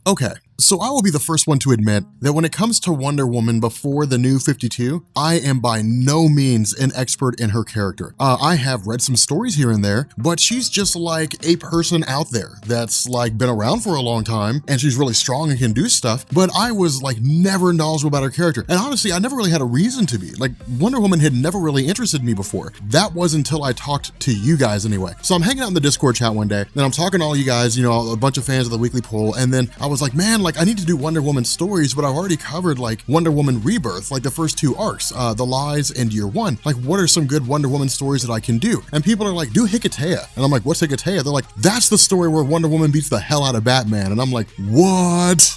Okay, so I will be the first one to admit that when it comes to Wonder Woman before the new 52, I am by no means an expert in her character. I have read some stories here and there, but she's just like a person out there that's like been around for a long time and she's really strong and can do stuff, but I was like never knowledgeable about her character. And honestly, I never really had a reason to be. Like Wonder Woman had never really interested me before. That was until I talked to you guys anyway. So I'm hanging out in the Discord chat one day and I'm talking to all you guys, a bunch of fans of the weekly poll, and then I was like, man, like I need to do Wonder Woman stories, but I've already covered like Wonder Woman Rebirth, like the first two arcs, The Lies and Year One. Like what are some good Wonder Woman stories that I can do? And people are like, do Hiketeia. And I'm like, what's Hiketeia? They're like, that's the story where Wonder Woman beats the hell out of Batman. And I'm like, what?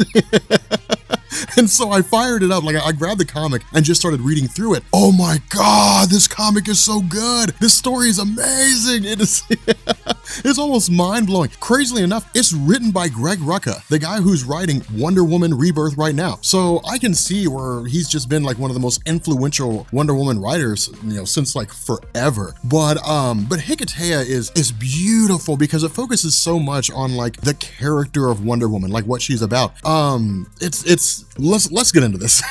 And so I fired it up, like I grabbed the comic and just started reading through it. Oh my God, this comic is so good. This story is amazing. It is, it's almost mind-blowing. Crazily enough, it's written by Greg Rucka, the guy who's writing Wonder Woman Rebirth right now. So I can see where he's just been like one of the most influential Wonder Woman writers, since like forever. But Hiketeia is beautiful because it focuses so much on like the character of Wonder Woman, like what she's about. Let's get into this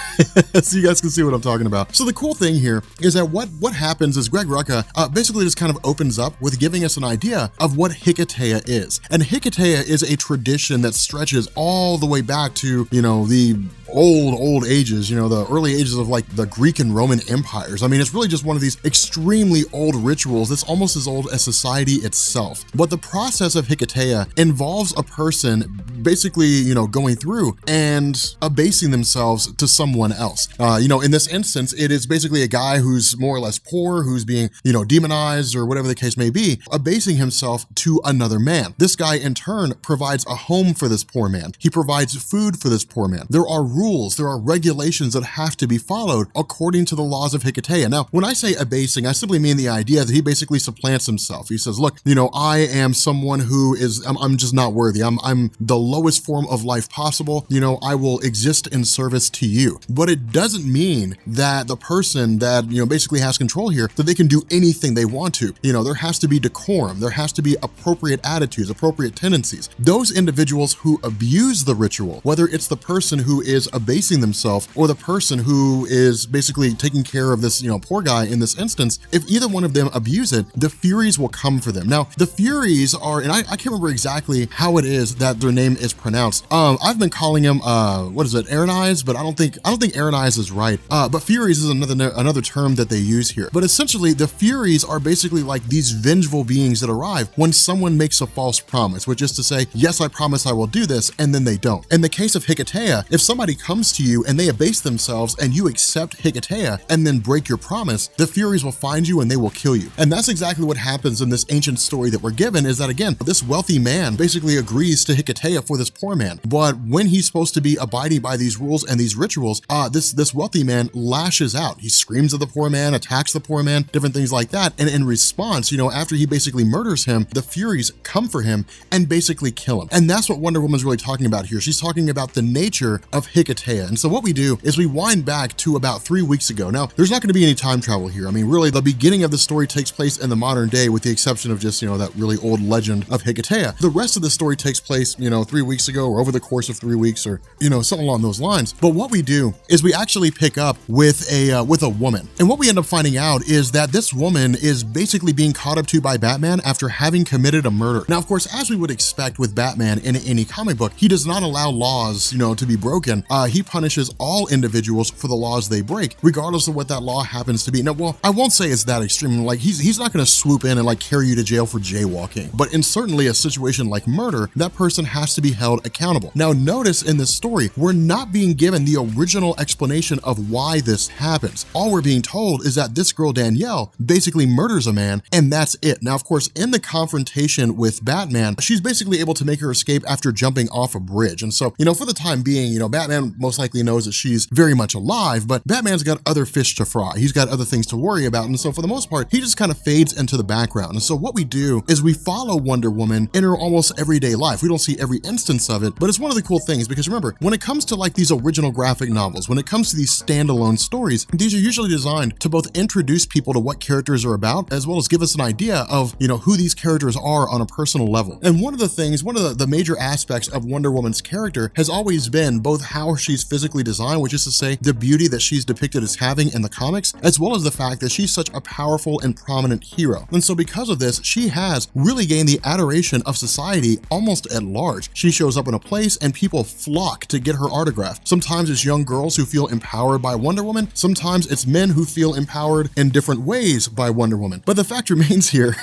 so you guys can see what I'm talking about. So the cool thing here is that what happens is Greg Rucka basically just kind of opens up with giving us an idea of what Hiketeia is. And Hiketeia is a tradition that stretches all the way back to, the old ages, the early ages of like the Greek and Roman empires. I mean, it's really just one of these extremely old rituals that's almost as old as society itself. But the process of Hiketeia involves a person basically, going through and abasing themselves to someone else. In this instance, it is basically a guy who's more or less poor, who's being, demonized or whatever the case may be, abasing himself to another man. This guy in turn provides a home for this poor man. He provides food for this poor man. There are rules, there are regulations that have to be followed according to the laws of Hiketeia. Now, when I say abasing, I simply mean the idea that he basically supplants himself. He says, look, I am someone who is, I'm just not worthy. I'm the lowest form of life possible. I will exist in service to you. But it doesn't mean that the person that, basically has control here, that they can do anything they want to. There has to be decorum. There has to be appropriate attitudes, appropriate tendencies. Those individuals who abuse the ritual, whether it's the person who is abasing themselves or the person who is basically taking care of this, poor guy in this instance, if either one of them abuse it, the Furies will come for them. Now, the Furies are, and I can't remember exactly how it is that their name is pronounced. I've been calling them, Aranise, but I don't think Aranise is right. But Furies is another term that they use here. But essentially, the Furies are basically like these vengeful beings that arrive when someone makes a false promise, which is to say, yes, I promise I will do this, and then they don't. In the case of Hiketeia, if somebody comes to you and they abase themselves and you accept Hiketeia and then break your promise, the Furies will find you and they will kill you. And that's exactly what happens in this ancient story that we're given, is that again, this wealthy man basically agrees to Hiketeia for this poor man. But when he's supposed to be abiding by these rules and these rituals, this wealthy man lashes out. He screams at the poor man, attacks the poor man, different things like that. And in response, after he basically murders him, the Furies come for him and basically kill him. And that's what Wonder Woman's really talking about here. She's talking about the nature of Hiketeia. And so what we do is we wind back to about 3 weeks ago. Now, there's not going to be any time travel here. I mean, really, the beginning of the story takes place in the modern day with the exception of just, that really old legend of Hiketeia. The rest of the story takes place, 3 weeks ago or over the course of 3 weeks or, something along those lines. But what we do is we actually pick up with a woman. And what we end up finding out is that this woman is basically being caught up to by Batman after having committed a murder. Now, of course, as we would expect with Batman in any comic book, he does not allow laws, to be broken. He punishes all individuals for the laws they break, regardless of what that law happens to be. Now, well, I won't say it's that extreme. Like he's not going to swoop in and like carry you to jail for jaywalking. But in certainly a situation like murder, that person has to be held accountable. Now, notice in this story, we're not being given the original explanation of why this happens. All we're being told is that this girl, Danielle, basically murders a man, and that's it. Now, of course, in the confrontation with Batman, she's basically able to make her escape after jumping off a bridge. And so, for the time being, Batman most likely knows that she's very much alive, but Batman's got other fish to fry. He's got other things to worry about. And so for the most part, he just kind of fades into the background. And so what we do is we follow Wonder Woman in her almost everyday life. We don't see every instance of it, but it's one of the cool things because remember, when it comes to like these original graphic novels, when it comes to these standalone stories, these are usually designed to both introduce people to what characters are about, as well as give us an idea of, who these characters are on a personal level. And one of the major aspects of Wonder Woman's character has always been both how she's physically designed, which is to say the beauty that she's depicted as having in the comics, as well as the fact that she's such a powerful and prominent hero. And so because of this, she has really gained the adoration of society almost at large. She shows up in a place and people flock to get her autograph. Sometimes it's young girls who feel empowered by Wonder Woman. Sometimes it's men who feel empowered in different ways by Wonder Woman. But the fact remains here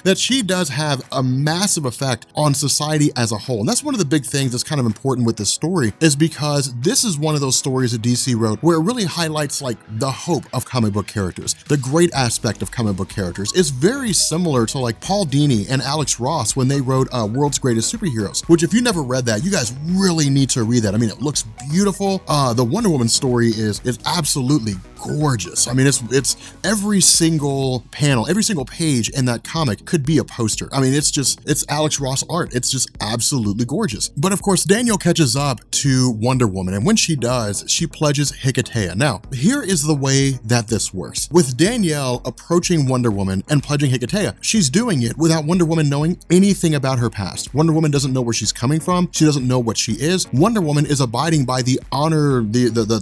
that she does have a massive effect on society as a whole. And that's one of the big things that's kind of important with this story, is because this is one of those stories that DC wrote where it really highlights like the hope of comic book characters, the great aspect of comic book characters. It's very similar to like Paul Dini and Alex Ross when they wrote World's Greatest Superheroes, which if you never read that, you guys really need to read that. I mean, it looks beautiful. The Wonder Woman story is absolutely gorgeous. I mean, it's every single panel, every single page in that comic could be a poster. I mean, it's Alex Ross art. It's just absolutely gorgeous. But of course, Danielle catches up to Wonder Woman, and when she does, she pledges Hiketeia. Now, here is the way that this works. With Danielle approaching Wonder Woman and pledging Hiketeia, she's doing it without Wonder Woman knowing anything about her past. Wonder Woman doesn't know where she's coming from. She doesn't know what she is. Wonder Woman is abiding by the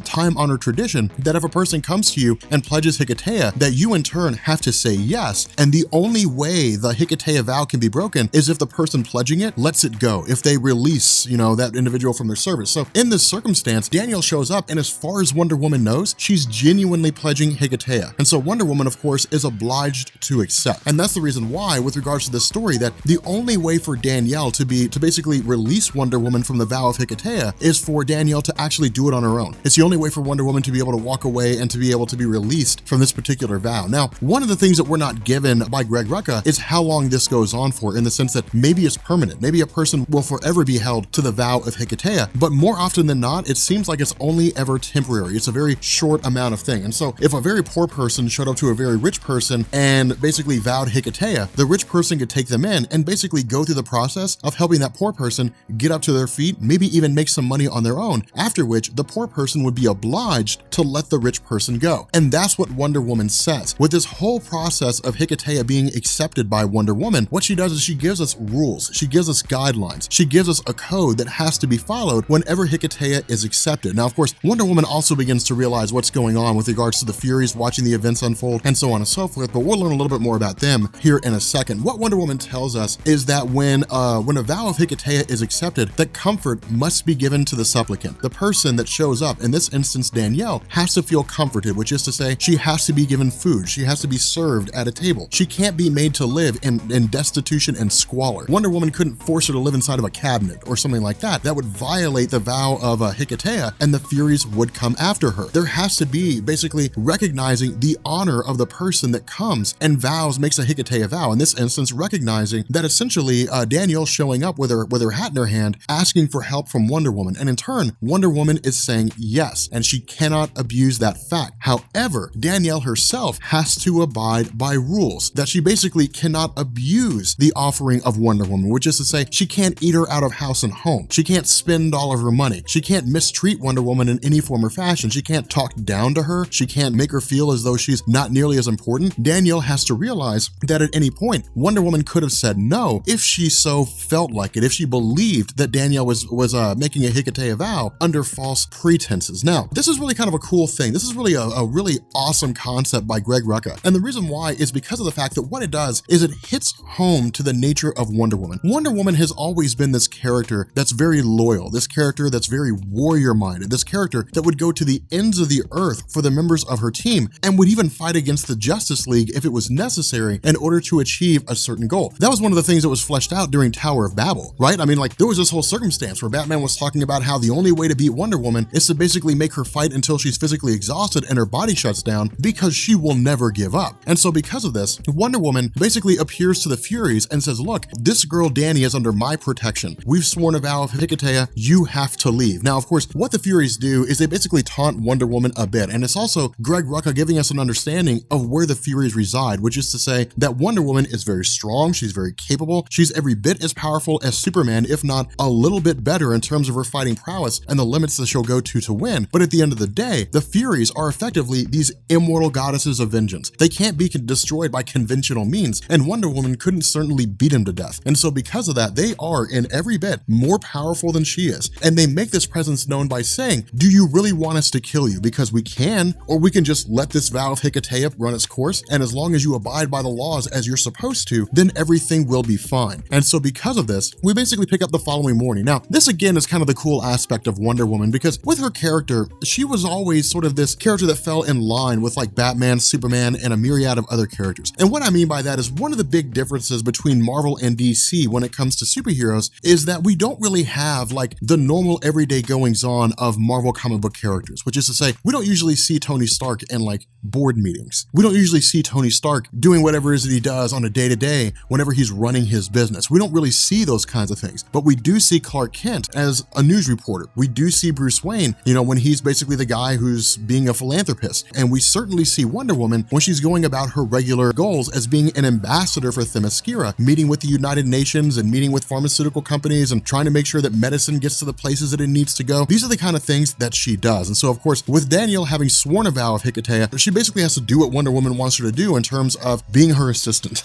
time-honored tradition that if a person comes to you and pledges Hiketeia, that you in turn have to say yes. And the only way the Hiketeia vow can be broken is if the person pledging it lets it go, if they release, that individual from their service. So in this circumstance, Danielle shows up, and as far as Wonder Woman knows, she's genuinely pledging Hiketeia. And so Wonder Woman, of course, is obliged to accept. And that's the reason why, with regards to this story, that the only way for Danielle to basically release Wonder Woman from the vow of Hiketeia is for Danielle to actually do it on her own. It's the only way for Wonder Woman to be able to walk away and to be able to be released from this particular vow. Now, one of the things that we're not given by Greg Rucka is how long this goes on for, in the sense that maybe it's permanent. Maybe a person will forever be held to the vow of Hiketeia, but more often than not, it seems like it's only ever temporary. It's a very short amount of thing. And so if a very poor person showed up to a very rich person and basically vowed Hiketeia, the rich person could take them in and basically go through the process of helping that poor person get up to their feet, maybe even make some money on their own, after which the poor person would be obliged to let the rich person go. And that's what Wonder Woman says. With this whole process of Hiketeia being accepted by Wonder Woman, what she does is she gives us rules. She gives us guidelines. She gives us a code that has to be followed whenever Hiketeia is accepted. Now, of course, Wonder Woman also begins to realize what's going on with regards to the Furies, watching the events unfold, and so on and so forth, but we'll learn a little bit more about them here in a second. What Wonder Woman tells us is that when a vow of Hiketeia is accepted, that comfort must be given to the supplicant. The person that shows up, in this instance Danielle, has to feel comforted, which is to say she has to be given food. She has to be served at a table. She can't be made to live in destitution and squalor. Wonder Woman couldn't force her to live inside of a cabinet or something like that. That would violate the vow of Hiketeia, and the Furies would come after her. There has to be basically recognizing the honor of the person that comes and makes a Hiketeia vow. In this instance, recognizing that essentially Danielle showing up with her hat in her hand, asking for help from Wonder Woman, and in turn, Wonder Woman is saying yes, and she cannot abuse that fact. However, Danielle herself has to abide by rules, that she basically cannot abuse the offering of Wonder Woman, which is to say she can't eat her out of house and home. She can't spend all of her money. She can't mistreat Wonder Woman in any form or fashion. She can't talk down to her. She can't make her feel as though she's not nearly as important. Danielle has to realize that at any point, Wonder Woman could have said no if she so felt like it, if she believed that Danielle was making a Hiketeia vow under false pretenses. Now, this is really kind of a cool thing. This is really a really awesome concept by Greg Rucka. And the reason why is because of the fact that what it does is it hits home to the nature of Wonder Woman. Wonder Woman has always been this character that's very loyal, this character that's very warrior-minded, this character that would go to the ends of the earth for the members of her team and would even fight against the Justice League if it was necessary in order to achieve a certain goal. That was one of the things that was fleshed out during Tower of Babel, right? I mean, like, there was this whole circumstance where Batman was talking about how the only way to beat Wonder Woman is to basically make her fight until she's physically exhausted and her body shuts down, because she will never give up. And so because of this, Wonder Woman basically appears to the Furies and says, look, this girl Dani is under my protection. We've sworn a vow of Hiketeia. You have to leave. Now, of course, what the Furies do is they basically taunt Wonder Woman a bit. And it's also Greg Rucka giving us an understanding of where the Furies reside, which is to say that Wonder Woman is very strong. She's very capable. She's every bit as powerful as Superman, if not a little bit better in terms of her fighting prowess and the limits that she'll go to win. But at the end of the day, the Furies are are effectively these immortal goddesses of vengeance. They can't be destroyed by conventional means, and Wonder Woman couldn't certainly beat him to death. And so because of that, they are in every bit more powerful than she is. And they make this presence known by saying, do you really want us to kill you? Because we can, or we can just let this vow of Hiketeia run its course, and as long as you abide by the laws as you're supposed to, then everything will be fine. And so because of this, we basically pick up the following morning. Now, this again is kind of the cool aspect of Wonder Woman, because with her character, she was always sort of this character that fell in line with like Batman, Superman, and a myriad of other characters. And what I mean by that is one of the big differences between Marvel and DC when it comes to superheroes is that we don't really have like the normal everyday goings on of Marvel comic book characters, which is to say, we don't usually see Tony Stark in like board meetings. We don't usually see Tony Stark doing whatever it is that he does on a day-to-day whenever he's running his business. We don't really see those kinds of things, but we do see Clark Kent as a news reporter. We do see Bruce Wayne, you know, when he's basically the guy who's being a philanthropist. And we certainly see Wonder Woman when she's going about her regular goals as being an ambassador for Themyscira, meeting with the United Nations and meeting with pharmaceutical companies and trying to make sure that medicine gets to the places that it needs to go. These are the kind of things that she does. And so of course, with Danielle having sworn a vow of Hiketeia, she basically has to do what Wonder Woman wants her to do in terms of being her assistant.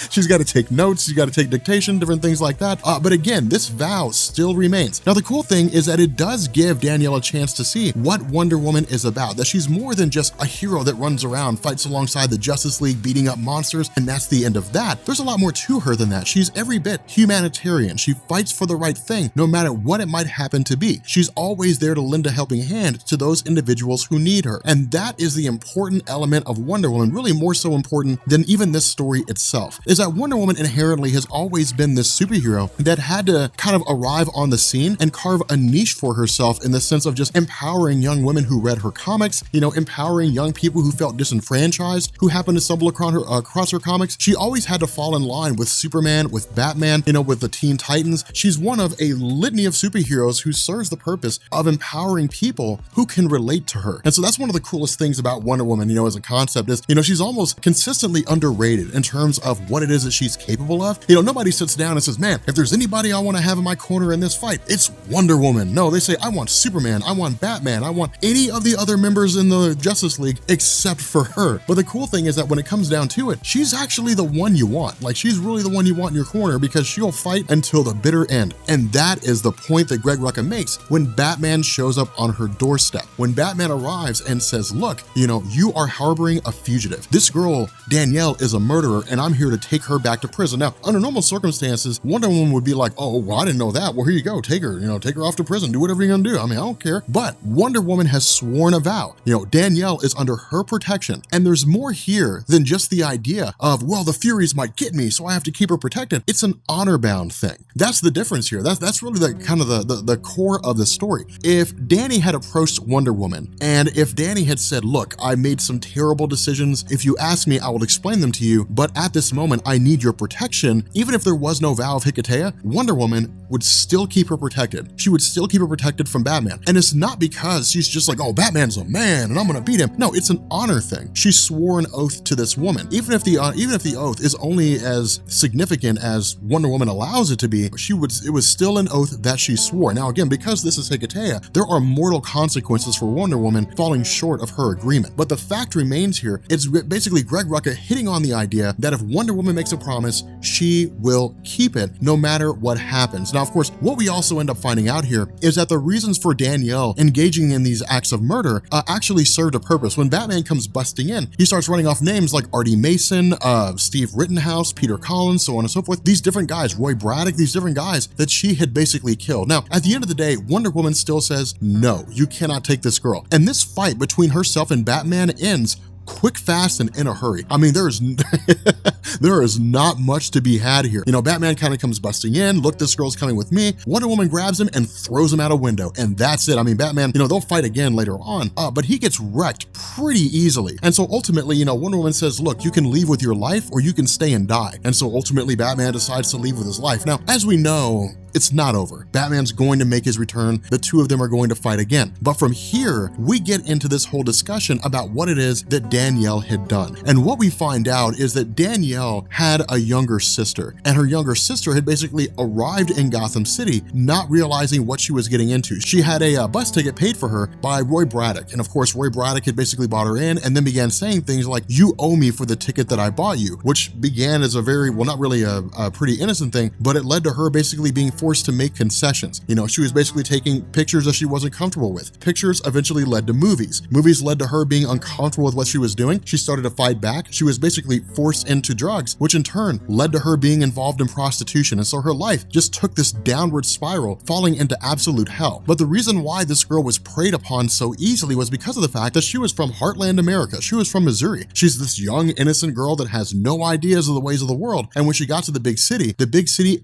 She's got to take notes, she's got to take dictation, different things like that. But again, this vow still remains. Now, the cool thing is that it does give Danielle a chance to see what Wonder Woman is about, that she's more than just a hero that runs around, fights alongside the Justice League, beating up monsters, and that's the end of that. There's a lot more to her than that. She's every bit humanitarian. She fights for the right thing, no matter what it might happen to be. She's always there to lend a helping hand to those individuals who need her. And that is the important element of Wonder Woman, really more so important than even this story itself, is that Wonder Woman inherently has always been this superhero that had to kind of arrive on the scene and carve a niche for herself in the sense of just empowering young women who read her comics, you know, empowering young people who felt disenfranchised, who happened to stumble across her comics. She always had to fall in line with Superman, with Batman, you know, with the Teen Titans. She's one of a litany of superheroes who serves the purpose of empowering people who can relate to her. And so that's one of the coolest things about Wonder Woman, you know, as a concept is, you know, she's almost consistently underrated in terms of what it is that she's capable of. You know, nobody sits down and says, man, if there's anybody I want to have in my corner in this fight, it's Wonder Woman. No, they say, I want Superman, I want Batman, I want any of the other members in the Justice League except for her. But the cool thing is that when it comes down to it, she's actually the one you want. Like, she's really the one you want in your corner because she'll fight until the bitter end. And that is the point that Greg Rucka makes when Batman shows up on her doorstep. When Batman arrives and says, look, you know, you are harboring a fugitive. This girl, Danielle, is a murderer and I'm here to take her back to prison. Now, under normal circumstances, Wonder Woman would be like, oh, well, I didn't know that. Well, here you go. Take her, you know, take her off to prison. Do whatever you're gonna do. I mean, I don't care. But Wonder Woman has sworn a vow. You know, Danielle is under her protection. And there's more here than just the idea of, well, the Furies might get me, so I have to keep her protected. It's an honor-bound thing. That's the difference here. That's really the kind of the core of the story. If Danny had approached Wonder Woman, and if Danny had said, look, I made some terrible decisions. If you ask me, I will explain them to you. But at this moment, I need your protection. Even if there was no vow of Hiketeia, Wonder Woman would still keep her protected. She would still keep her protected from Batman. And it's not because she's just like, oh, Batman's a man and I'm gonna beat him. No, it's an honor thing. She swore an oath to this woman. Even if the oath is only as significant as Wonder Woman allows it to be, it was still an oath that she swore. Now again, because this is Hiketeia, there are mortal consequences for Wonder Woman falling short of her agreement. But the fact remains here, it's basically Greg Rucka hitting on the idea that if Wonder Woman makes a promise, she will keep it no matter what happens. Now, of course, what we also end up finding out here is that the reasons for Danielle engaging in these acts of murder actually served a purpose. When Batman comes busting in, he starts running off names like Artie Mason, Steve Rittenhouse, Peter Collins, so on and so forth. These different guys, Roy Braddock, these different guys that she had basically killed. Now, at the end of the day, Wonder Woman still says, no, you cannot take this girl. And this fight between herself and Batman ends quick, fast, and in a hurry. I mean, there is not much to be had here. You know, Batman kind of comes busting in, look, this girl's coming with me. Wonder Woman grabs him and throws him out a window, and that's it. I mean, Batman, you know, they'll fight again later on, but he gets wrecked pretty easily. And so ultimately, you know, Wonder Woman says, look, you can leave with your life or you can stay and die. And so ultimately, Batman decides to leave with his life. Now, as we know, it's not over. Batman's going to make his return. The two of them are going to fight again. But from here, we get into this whole discussion about what it is that Danielle had done. And what we find out is that Danielle had a younger sister, and her younger sister had basically arrived in Gotham City, not realizing what she was getting into. She had a bus ticket paid for her by Roy Braddock. And of course, Roy Braddock had basically bought her in and then began saying things like, "You owe me for the ticket that I bought you," which began as a very, well, not really a pretty innocent thing, but it led to her basically being forced to make concessions. You know, she was basically taking pictures that she wasn't comfortable with. Pictures eventually led to movies. Movies led to her being uncomfortable with what she was doing. She started to fight back. She was basically forced into drugs, which in turn led to her being involved in prostitution. And so her life just took this downward spiral, falling into absolute hell. But the reason why this girl was preyed upon so easily was because of the fact that she was from heartland America. She was from Missouri. She's this young, innocent girl that has no ideas of the ways of the world. And when she got to the big city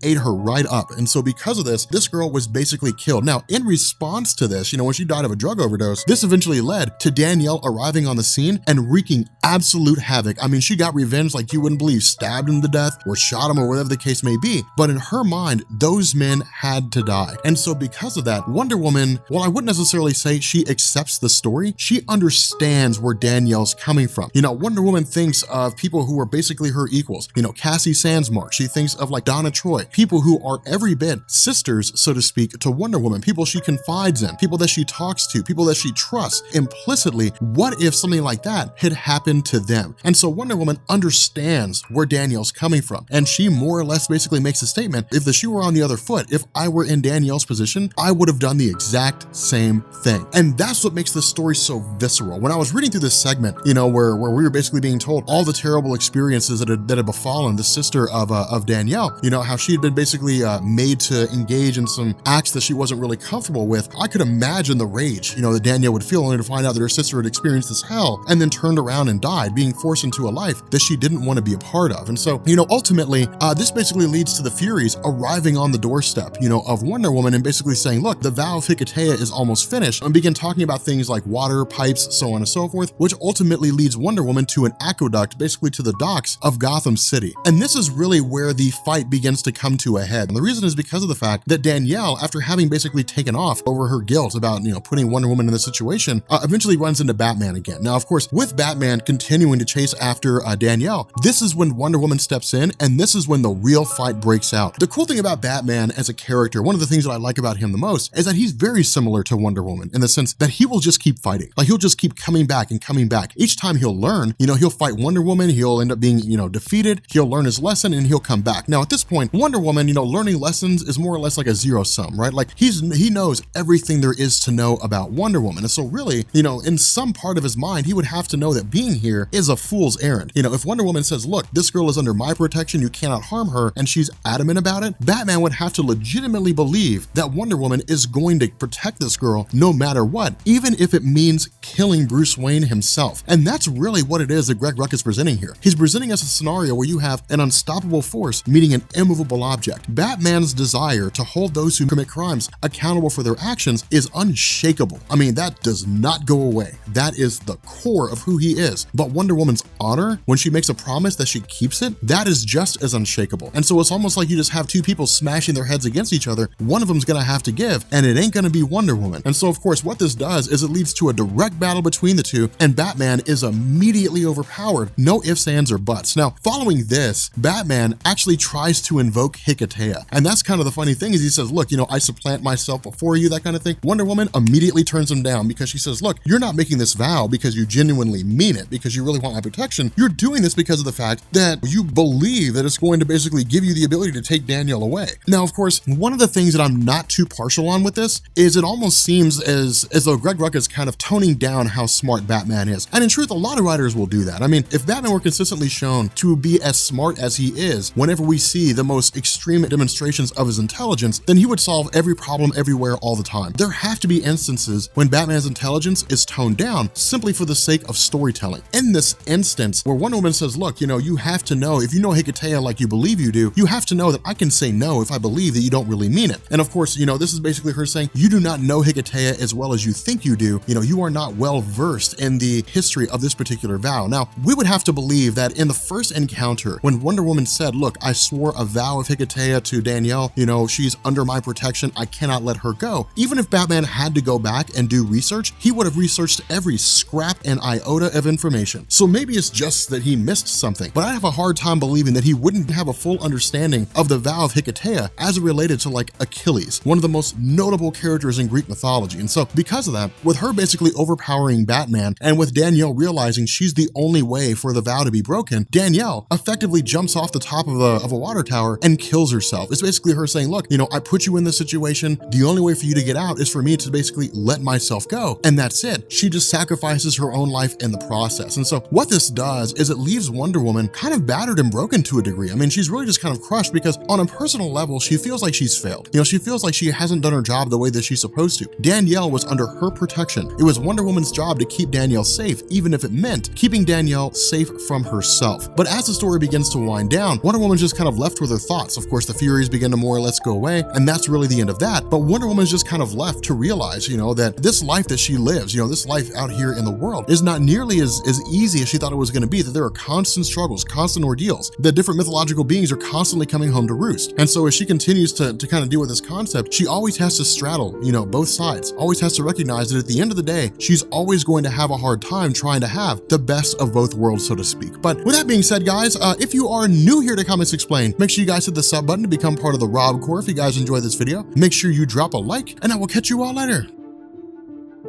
ate her right up. And so because of this girl was basically killed. Now, in response to this, you know, when she died of a drug overdose, this eventually led to Danielle arriving on the scene and wreaking absolute havoc. I mean, she got revenge like you wouldn't believe, stabbed him to death or shot him or whatever the case may be. But in her mind, those men had to die. And so because of that, Wonder Woman, well, I wouldn't necessarily say she accepts the story. She understands where Danielle's coming from. You know, Wonder Woman thinks of people who are basically her equals. You know, Cassie Sandsmark. She thinks of like Donna Troy, people who are every bit sisters, so to speak, to Wonder Woman, people she confides in, people that she talks to, people that she trusts implicitly. What if something like that had happened to them? And so Wonder Woman understands where Danielle's coming from. And she more or less basically makes a statement, if the shoe were on the other foot, if I were in Danielle's position, I would have done the exact same thing. And that's what makes this story so visceral. When I was reading through this segment, you know, where we were basically being told all the terrible experiences that had befallen the sister of Danielle, you know, how she had been basically made to engage in some acts that she wasn't really comfortable with, I could imagine the rage, you know, that Danielle would feel only to find out that her sister had experienced this hell and then turned around and died, being forced into a life that she didn't want to be a part of. And so, you know, ultimately, this basically leads to the Furies arriving on the doorstep, you know, of Wonder Woman and basically saying, look, the vow of Hiketeia is almost finished, and begin talking about things like water, pipes, so on and so forth, which ultimately leads Wonder Woman to an aqueduct, basically to the docks of Gotham City. And this is really where the fight begins to come to a head. And the reason is because of the fact that Danielle, after having basically taken off over her guilt about, you know, putting Wonder Woman in the situation, eventually runs into Batman again. Now, of course, with Batman continuing to chase after Danielle, this is when Wonder Woman steps in, and this is when the real fight breaks out. The cool thing about Batman as a character, one of the things that I like about him the most, is that he's very similar to Wonder Woman in the sense that he will just keep fighting. Like, he'll just keep coming back and coming back. Each time he'll learn, you know, he'll fight Wonder Woman, he'll end up being, you know, defeated, he'll learn his lesson, and he'll come back. Now, at this point, Wonder Woman, you know, learning lessons is more or less like a zero sum, right? Like, he knows everything there is to know about Wonder Woman. And so really, you know, in some part of his mind, he would have to know that being here is a fool's errand. You know, if Wonder Woman says, look, this girl is under my protection, you cannot harm her, and she's adamant about it, Batman would have to legitimately believe that Wonder Woman is going to protect this girl no matter what, even if it means killing Bruce Wayne himself. And that's really what it is that Greg Rucka is presenting here. He's presenting us a scenario where you have an unstoppable force meeting an immovable object. Batman's desire to hold those who commit crimes accountable for their actions is unshakable. I mean, that does not go away. That is the core of who he is. But Wonder Woman's honor, when she makes a promise that she keeps it, that is just as unshakable. And so it's almost like you just have two people smashing their heads against each other. One of them's gonna have to give, and it ain't gonna be Wonder Woman. And so, of course, what this does is it leads to a direct battle between the two, and Batman is immediately overpowered. No ifs, ands, or buts. Now, following this, Batman actually tries to invoke Hiketeia. And that's kind of the funny thing is he says, look, you know, I supplant myself before you, that kind of thing. Wonder Woman immediately turns him down because she says, look, you're not making this vow because you genuinely mean it, because you really want my protection. You're doing this because of the fact that you believe that it's going to basically give you the ability to take Danielle away. Now, of course, one of the things that I'm not too partial on with this is it almost seems as though Greg Rucka is kind of toning down how smart Batman is. And in truth, a lot of writers will do that. I mean, if Batman were consistently shown to be as smart as he is, whenever we see the most extreme demonstrations of his intelligence, then he would solve every problem everywhere all the time. There have to be instances when Batman's intelligence is toned down simply for the sake of storytelling. In this instance, where Wonder Woman says, look, you know, you have to know, if you know Hiketeia like you believe you do, you have to know that I can say no if I believe that you don't really mean it. And of course, you know, this is basically her saying, you do not know Hiketeia as well as you think you do. You know, you are not well versed in the history of this particular vow. Now, we would have to believe that in the first encounter, when Wonder Woman said, look, I swore a vow of Hiketeia to Danielle, you know, she's under my protection, I cannot let her go. Even if Batman had to go back and do research, he would have researched every scrap and iota of information. So maybe it's just that he missed something, but I have a hard time believing that he wouldn't have a full understanding of the vow of Hiketeia as it related to like Achilles, one of the most notable characters in Greek mythology. And so because of that, with her basically overpowering Batman and with Danielle realizing she's the only way for the vow to be broken, Danielle effectively jumps off the top of a water tower and kills herself. It's basically her saying, look, you know, I put you in this situation. The only way for you to get out is for me to basically let myself go. And that's it. She just sacrifices her own life in the process. And so what this does is it leaves Wonder Woman kind of battered and broken to a degree. I mean, she's really just kind of crushed because on a personal level, she feels like she's failed. You know, she feels like she hasn't done her job the way that she's supposed to. Danielle was under her protection. It was Wonder Woman's job to keep Danielle safe, even if it meant keeping Danielle safe from herself. But as the story begins to wind down, Wonder Woman's just kind of left with her thoughts. Of course, the Furies begin to more or less go away, and that's really the end of that. But Wonder Woman's just kind of left to realize, you know, that this life that she lives, you know, this life out here in the world is not nearly as easy as she thought it was going to be, that there are constant struggles, constant ordeals, that different mythological beings are constantly coming home to roost. And so as she continues to kind of deal with this concept, she always has to straddle, you know, both sides, always has to recognize that at the end of the day, she's always going to have a hard time trying to have the best of both worlds, so to speak. But with that being said, guys, if you are new here to Comics Explained, make sure you guys hit the sub button to become part of the Rob Corps. If you guys enjoyed this video, make sure you drop a like, and I will catch you all later.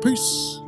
Peace.